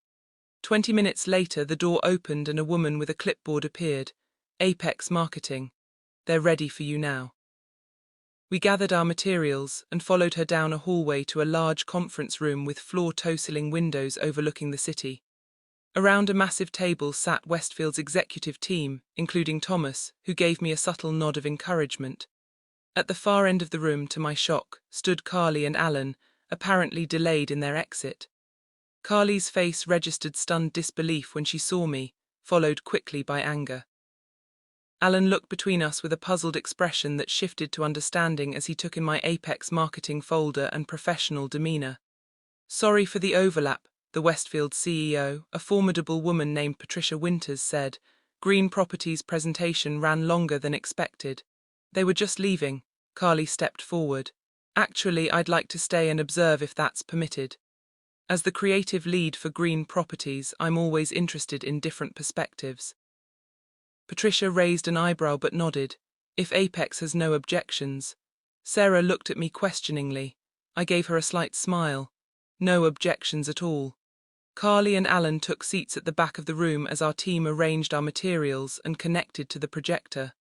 [SPEAKER 1] 20 minutes later, the door opened and a woman with a clipboard appeared. "Apex Marketing. They're ready for you now." We gathered our materials and followed her down a hallway to a large conference room with floor-to-ceiling windows overlooking the city. Around a massive table sat Westfield's executive team, including Thomas, who gave me a subtle nod of encouragement. At the far end of the room, to my shock, stood Carly and Alan, apparently delayed in their exit. Carly's face registered stunned disbelief when she saw me, followed quickly by anger. Alan looked between us with a puzzled expression that shifted to understanding as he took in my Apex Marketing folder and professional demeanor. "Sorry for the overlap," the Westfield CEO, a formidable woman named Patricia Winters, said. "Green Properties' presentation ran longer than expected." "They were just leaving." Carly stepped forward. "Actually, I'd like to stay and observe if that's permitted. As the creative lead for Green Properties, I'm always interested in different perspectives." Patricia raised an eyebrow but nodded. "If Apex has no objections." Sarah looked at me questioningly. I gave her a slight smile. "No objections at all." Carly and Alan took seats at the back of the room as our team arranged our materials and connected to the projector.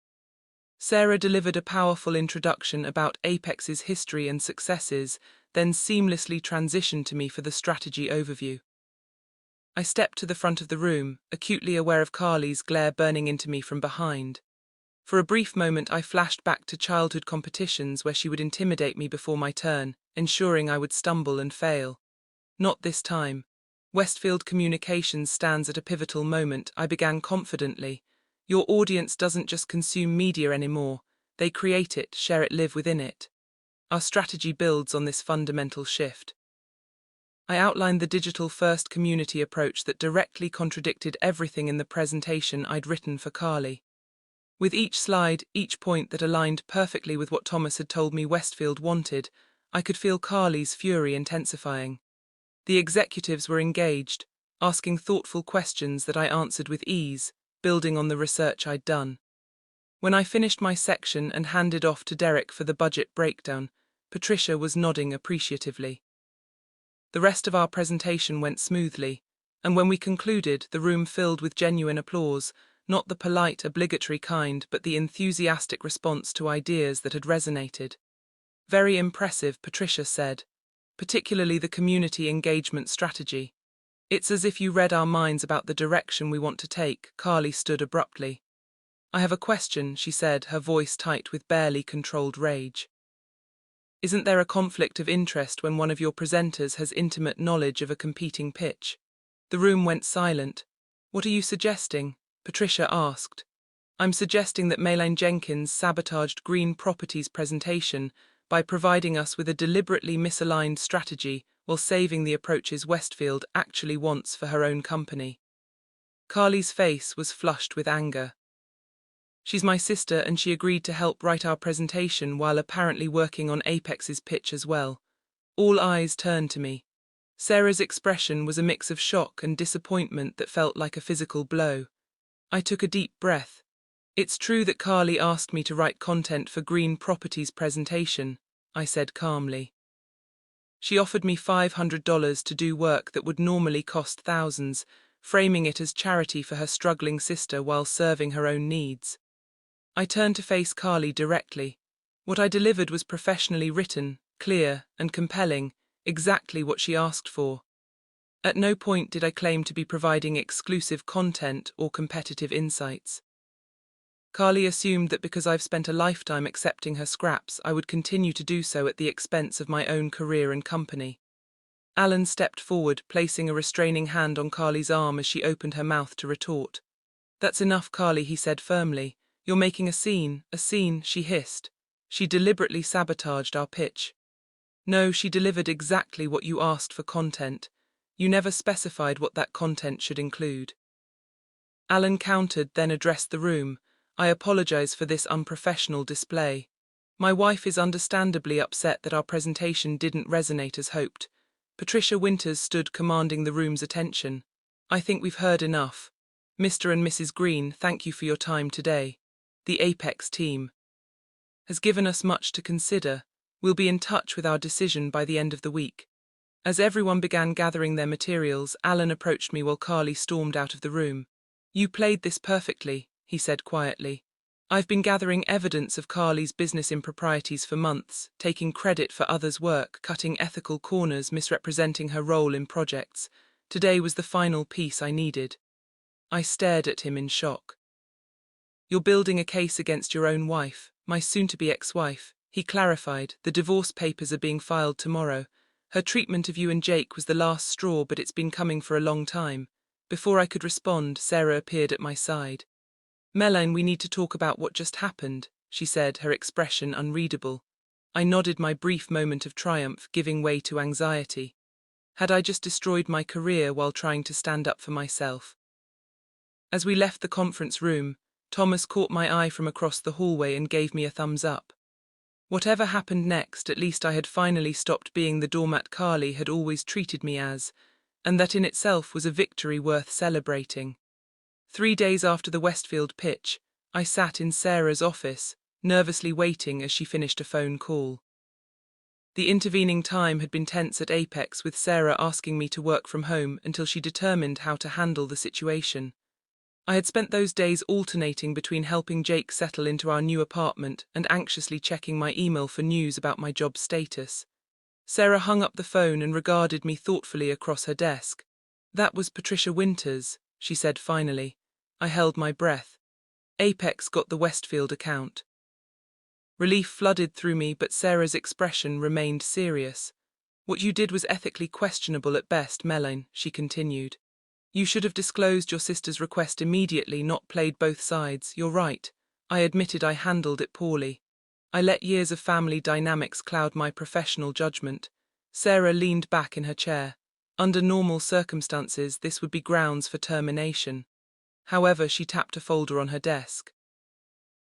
[SPEAKER 1] Sarah delivered a powerful introduction about Apex's history and successes, then seamlessly transitioned to me for the strategy overview. I stepped to the front of the room, acutely aware of Carly's glare burning into me from behind. For a brief moment I flashed back to childhood competitions where she would intimidate me before my turn, ensuring I would stumble and fail. Not this time. Westfield Communications stands at a pivotal moment, I began confidently. Your audience doesn't just consume media anymore, they create it, share it, live within it. Our strategy builds on this fundamental shift. I outlined the digital-first community approach that directly contradicted everything in the presentation I'd written for Carly. With each slide, each point that aligned perfectly with what Thomas had told me Westfield wanted, I could feel Carly's fury intensifying. The executives were engaged, asking thoughtful questions that I answered with ease, building on the research I'd done. When I finished my section and handed off to Derek for the budget breakdown, Patricia was nodding appreciatively. The rest of our presentation went smoothly, and when we concluded, the room filled with genuine applause, not the polite, obligatory kind, but the enthusiastic response to ideas that had resonated. "Very impressive," Patricia said. particularly the community engagement strategy. It's as if you read our minds about the direction we want to take. Carly stood abruptly. I have a question, she said, her voice tight with barely controlled rage. Isn't there a conflict of interest when one of your presenters has intimate knowledge of a competing pitch? The room went silent. What are you suggesting? Patricia asked. I'm suggesting that Maylene Jenkins sabotaged Green Properties' presentation by providing us with a deliberately misaligned strategy while saving the approaches Westfield actually wants for her own company. Carly's face was flushed with anger. She's my sister and she agreed to help write our presentation while apparently working on Apex's pitch as well. All eyes turned to me. Sarah's expression was a mix of shock and disappointment that felt like a physical blow. I took a deep breath. It's true that Carly asked me to write content for Green Properties' presentation, I said calmly. She offered me $500 to do work that would normally cost thousands, framing it as charity for her struggling sister while serving her own needs. I turned to face Carly directly. What I delivered was professionally written, clear, and compelling, exactly what she asked for. At no point did I claim to be providing exclusive content or competitive insights. Carly assumed that because I've spent a lifetime accepting her scraps, I would continue to do so at the expense of my own career and company. Alan stepped forward, placing a restraining hand on Carly's arm as she opened her mouth to retort. That's enough, Carly, he said firmly. You're making a scene, she hissed. She deliberately sabotaged our pitch. No, she delivered exactly what you asked for content. You never specified what that content should include. Alan countered, then addressed the room. I apologize for this unprofessional display. My wife is understandably upset that our presentation didn't resonate as hoped. Patricia Winters stood commanding the room's attention. I think we've heard enough. Mr. and Mrs. Green, thank you for your time today. The Apex team has given us much to consider. We'll be in touch with our decision by the end of the week. As everyone began gathering their materials, Alan approached me while Carly stormed out of the room. You played this perfectly, he said quietly. I've been gathering evidence of Carly's business improprieties for months, taking credit for others' work, cutting ethical corners, misrepresenting her role in projects. Today was the final piece I needed. I stared at him in shock. You're building a case against your own wife, my soon-to-be ex-wife, he clarified. The divorce papers are being filed tomorrow. Her treatment of you and Jake was the last straw, but it's been coming for a long time. Before I could respond, Sarah appeared at my side. Maylene, we need to talk about what just happened, she said, her expression unreadable. I nodded, my brief moment of triumph giving way to anxiety. Had I just destroyed my career while trying to stand up for myself? As we left the conference room, Thomas caught my eye from across the hallway and gave me a thumbs up. Whatever happened next, at least I had finally stopped being the doormat Carly had always treated me as, and that in itself was a victory worth celebrating. 3 days after the Westfield pitch, I sat in Sarah's office, nervously waiting as she finished a phone call. The intervening time had been tense at Apex, with Sarah asking me to work from home until she determined how to handle the situation. I had spent those days alternating between helping Jake settle into our new apartment and anxiously checking my email for news about my job status. Sarah hung up the phone and regarded me thoughtfully across her desk. That was Patricia Winters, she said finally. I held my breath. Apex got the Westfield account. Relief flooded through me, but Sarah's expression remained serious. What you did was ethically questionable at best, Maylene, she continued. You should have disclosed your sister's request immediately, not played both sides. You're right. I admitted I handled it poorly. I let years of family dynamics cloud my professional judgment. Sarah leaned back in her chair. Under normal circumstances, this would be grounds for termination. However, she tapped a folder on her desk.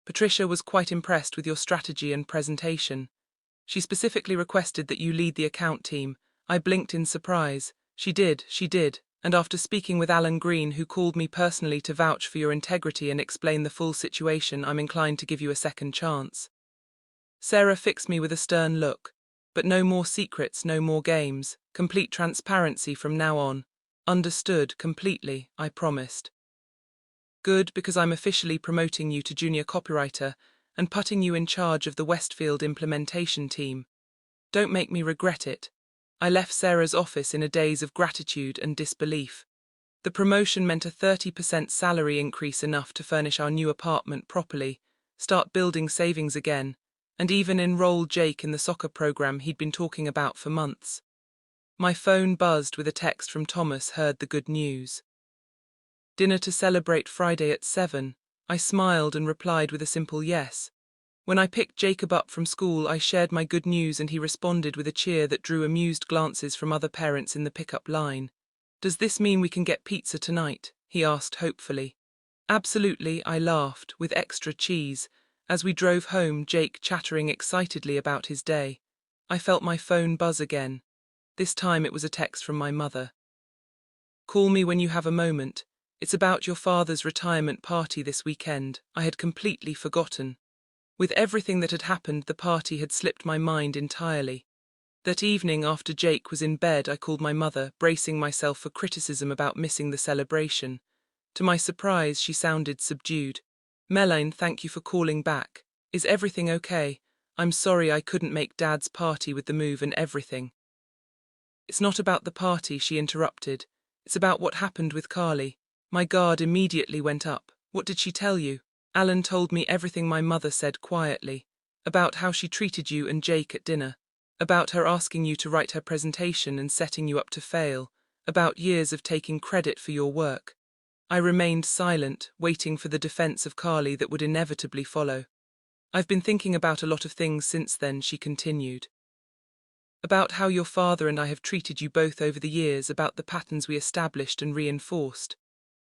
[SPEAKER 1] Patricia was quite impressed with your strategy and presentation. She specifically requested that you lead the account team. I blinked in surprise. She did. And after speaking with Alan Green, who called me personally to vouch for your integrity and explain the full situation, I'm inclined to give you a second chance. Sarah fixed me with a stern look. But no more secrets, no more games. Complete transparency from now on. Understood, completely, I promised. Good, because I'm officially promoting you to junior copywriter and putting you in charge of the Westfield implementation team. Don't make me regret it. I left Sarah's office in a daze of gratitude and disbelief. The promotion meant a 30% salary increase, enough to furnish our new apartment properly, start building savings again, and even enroll Jake in the soccer program he'd been talking about for months. My phone buzzed with a text from Thomas. Heard the good news. Dinner to celebrate Friday at 7. I smiled and replied with a simple yes. When I picked Jacob up from school, I shared my good news and he responded with a cheer that drew amused glances from other parents in the pickup line. "Does this mean we can get pizza tonight?" he asked hopefully. "Absolutely," I laughed, with extra cheese. As we drove home, Jake chattering excitedly about his day. I felt my phone buzz again. This time it was a text from my mother. "Call me when you have a moment. It's about your father's retirement party this weekend." I had completely forgotten. With everything that had happened, the party had slipped my mind entirely. That evening, after Jake was in bed, I called my mother, bracing myself for criticism about missing the celebration. To my surprise, she sounded subdued. "Melaine, thank you for calling back. Is everything okay? I'm sorry I couldn't make Dad's party with the move and everything." "It's not about the party," she interrupted. "It's about what happened with Carly." My guard immediately went up. "What did she tell you?" "Alan told me everything," my mother said quietly. "About how she treated you and Jake at dinner. About her asking you to write her presentation and setting you up to fail. About years of taking credit for your work." I remained silent, waiting for the defense of Carly that would inevitably follow. "I've been thinking about a lot of things since then," she continued. "About how your father and I have treated you both over the years, about the patterns we established and reinforced.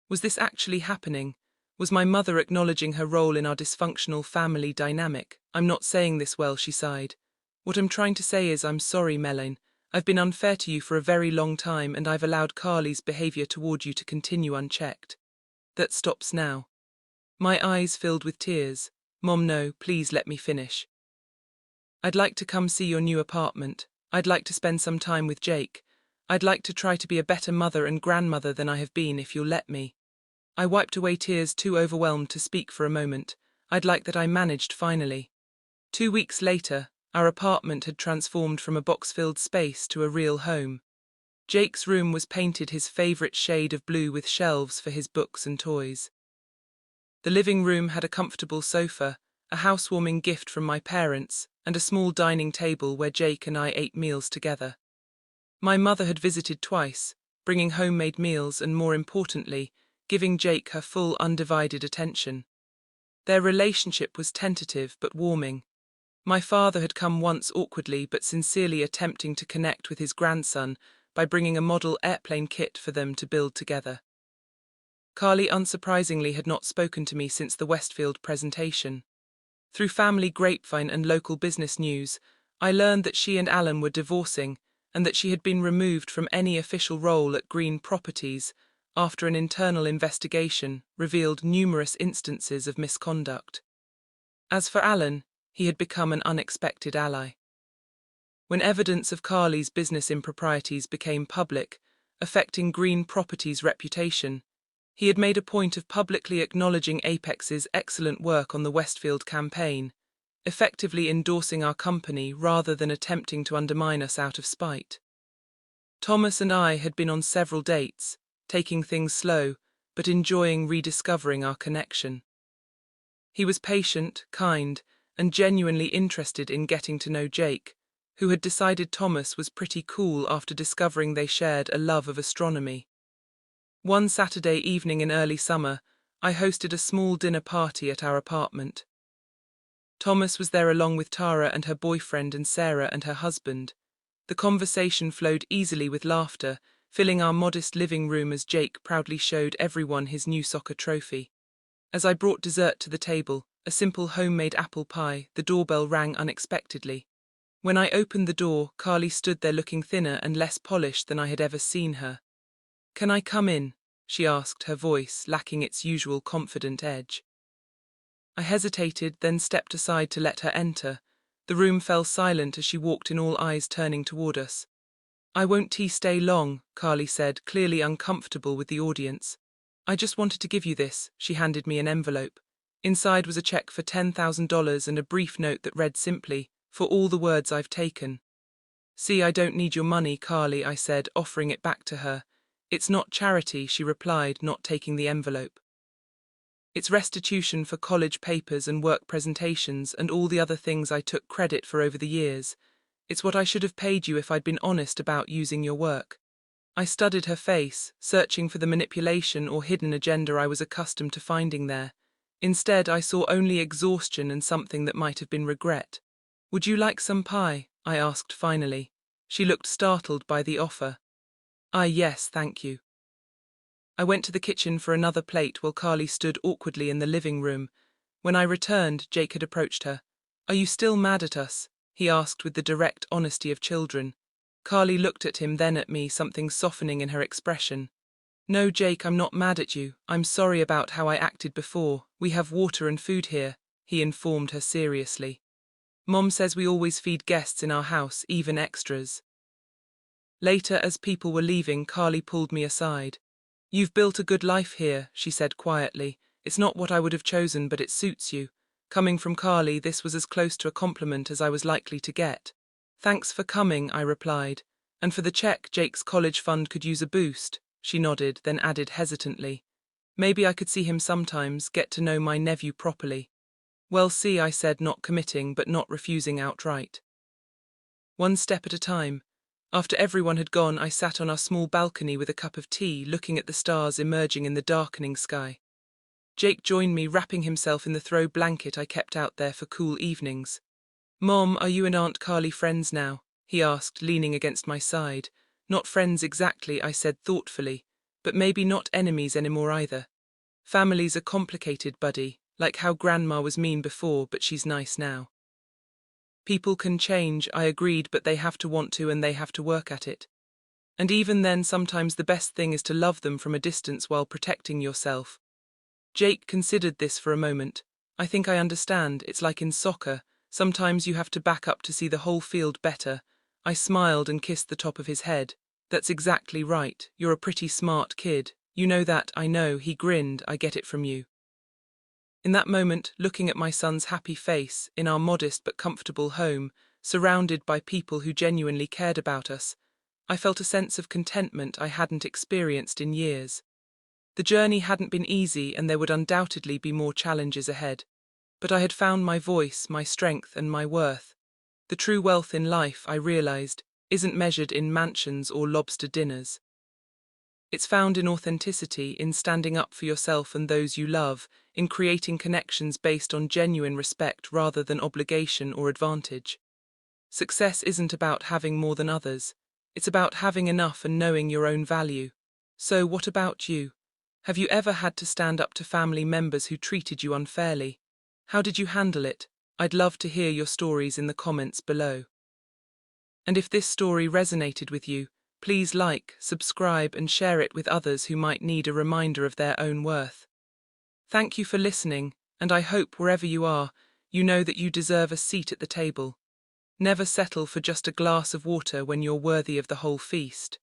[SPEAKER 1] Was this actually happening? Was my mother acknowledging her role in our dysfunctional family dynamic?" "I'm not saying this well," she sighed. "What I'm trying to say is, I'm sorry, Melaine. I've been unfair to you for a very long time, and I've allowed Carly's behavior toward you to continue unchecked. That stops now." My eyes filled with tears. "Mom, no, please let me finish. I'd like to come see your new apartment. I'd like to spend some time with Jake. I'd like to try to be a better mother and grandmother than I have been, if you'll let me." I wiped away tears, too overwhelmed to speak for a moment. I'd like that I managed finally. 2 weeks later, our apartment had transformed from a box-filled space to a real home. Jake's room was painted his favorite shade of blue with shelves for his books and toys. The living room had a comfortable sofa, a housewarming gift from my parents, and a small dining table where Jake and I ate meals together. My mother had visited twice, bringing homemade meals and, more importantly, giving Jake her full, undivided attention. Their relationship was tentative but warming. My father had come once, awkwardly but sincerely attempting to connect with his grandson by bringing a model airplane kit for them to build together. Carly, unsurprisingly, had not spoken to me since the Westfield presentation. Through family grapevine and local business news, I learned that she and Alan were divorcing and that she had been removed from any official role at Green Properties after an internal investigation revealed numerous instances of misconduct. As for Alan, he had become an unexpected ally. When evidence of Carly's business improprieties became public, affecting Green Properties' reputation, he had made a point of publicly acknowledging Apex's excellent work on the Westfield campaign, effectively endorsing our company rather than attempting to undermine us out of spite. Thomas and I had been on several dates, taking things slow, but enjoying rediscovering our connection. He was patient, kind, and genuinely interested in getting to know Jake, who had decided Thomas was pretty cool after discovering they shared a love of astronomy. One Saturday evening in early summer, I hosted a small dinner party at our apartment. Thomas was there along with Tara and her boyfriend and Sarah and her husband. The conversation flowed easily with laughter, filling our modest living room as Jake proudly showed everyone his new soccer trophy. As I brought dessert to the table, a simple homemade apple pie, the doorbell rang unexpectedly. When I opened the door, Carly stood there looking thinner and less polished than I had ever seen her. "Can I come in?" she asked, her voice lacking its usual confident edge. I hesitated, then stepped aside to let her enter. The room fell silent as she walked in, all eyes turning toward us. "I won't stay long," Carly said, clearly uncomfortable with the audience. "I just wanted to give you this." She handed me an envelope. Inside was a check for $10,000 and a brief note that read simply, "For all the words I've taken." See, I don't need your money, Carly, I said, offering it back to her. It's not charity, she replied, not taking the envelope. It's restitution for college papers and work presentations and all the other things I took credit for over the years. It's what I should have paid you if I'd been honest about using your work. I studied her face, searching for the manipulation or hidden agenda I was accustomed to finding there. Instead, I saw only exhaustion and something that might have been regret. Would you like some pie? I asked finally. She looked startled by the offer. Yes, thank you. I went to the kitchen for another plate while Carly stood awkwardly in the living room. When I returned, Jake had approached her. Are you still mad at us? He asked with the direct honesty of children. Carly looked at him, then at me, something softening in her expression. No, Jake, I'm not mad at you. I'm sorry about how I acted before. We have water and food here, he informed her seriously. Mom says we always feed guests in our house, even extras. Later, as people were leaving, Carly pulled me aside. You've built a good life here, she said quietly. It's not what I would have chosen, but it suits you. Coming from Carly, this was as close to a compliment as I was likely to get. Thanks for coming, I replied. And for the check, Jake's college fund could use a boost. She nodded, then added hesitantly. Maybe I could see him sometimes, get to know my nephew properly. Well, see, I said, not committing but not refusing outright. One step at a time. After everyone had gone, I sat on our small balcony with a cup of tea, looking at the stars emerging in the darkening sky. Jake joined me, wrapping himself in the throw blanket I kept out there for cool evenings. Mom, are you and Aunt Carly friends now? He asked, leaning against my side. Not friends exactly, I said thoughtfully, but maybe not enemies anymore either. Families are complicated, buddy, like how Grandma was mean before, but she's nice now. People can change, I agreed, but they have to want to and they have to work at it. And even then, sometimes the best thing is to love them from a distance while protecting yourself. Jake considered this for a moment. I think I understand, it's like in soccer, sometimes you have to back up to see the whole field better. I smiled and kissed the top of his head. That's exactly right, you're a pretty smart kid. You know that, I know, he grinned, I get it from you. In that moment, looking at my son's happy face, in our modest but comfortable home, surrounded by people who genuinely cared about us, I felt a sense of contentment I hadn't experienced in years. The journey hadn't been easy and there would undoubtedly be more challenges ahead. But I had found my voice, my strength, and my worth. The true wealth in life, I realized, isn't measured in mansions or lobster dinners. It's found in authenticity, in standing up for yourself and those you love, in creating connections based on genuine respect rather than obligation or advantage. Success isn't about having more than others. It's about having enough and knowing your own value. So what about you? Have you ever had to stand up to family members who treated you unfairly? How did you handle it? I'd love to hear your stories in the comments below. And if this story resonated with you, please like, subscribe, and share it with others who might need a reminder of their own worth. Thank you for listening, and I hope wherever you are, you know that you deserve a seat at the table. Never settle for just a glass of water when you're worthy of the whole feast.